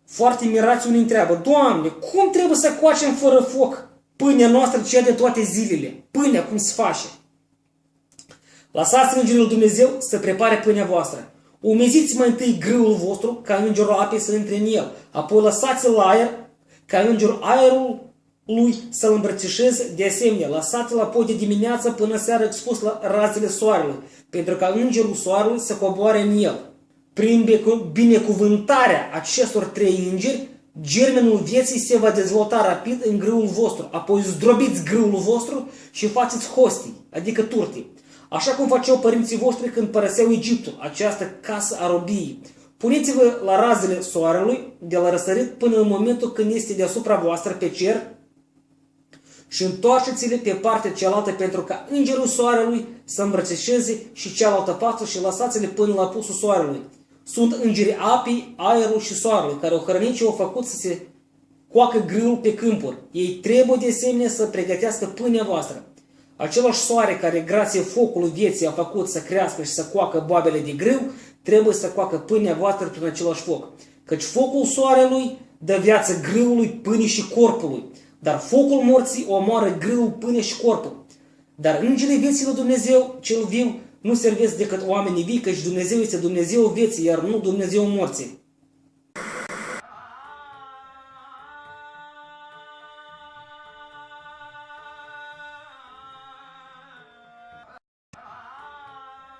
foarte mirați unii întreabă, Doamne, cum trebuie să coacem fără foc pâinea noastră cea de toate zilele? Pâinea cum se face? Lăsați Îngerul lui Dumnezeu să prepare pâinea voastră. Umeziți mai întâi grâul vostru ca îngerul apei să intre în el. Apoi lăsați-l la aer ca îngerul aerului să-l îmbrățișeze. De asemenea, lăsați-l apoi de dimineață până seara expus la razele soarelui, pentru ca îngerul soarelui să coboare în el. Prin binecuvântarea acestor trei îngeri, germenul vieții se va dezvolta rapid în grâul vostru. Apoi zdrobiți grâul vostru și faceți hostii, adică turte. Așa cum făceau părinții voștri când părăseau Egiptul, această casă a robiei. Puneți-vă la razele soarelui de la răsărit până în momentul când este deasupra voastră pe cer și întoarceți-le pe partea cealaltă pentru ca îngerul soarelui să îmbrățișeze și cealaltă față și lăsați-le până la pusul soarelui. Sunt îngerii apei, aerului și soarelui, care au hrănit și au făcut să se coacă grâul pe câmpuri. Ei trebuie de asemenea să pregătească pâinea voastră. Același soare care, grație focului vieții, a făcut să crească și să coacă boabele de grâu, trebuie să coacă pâinea voastră prin același foc. Căci focul soarelui dă viață grâului, pâinii și corpului, dar focul morții omoară grâul, pâinea și corpul. Dar îngerii vieții lui Dumnezeu cel viu nu servesc decât oamenii vii, căci Dumnezeu este Dumnezeu vieții, iar nu Dumnezeu morții.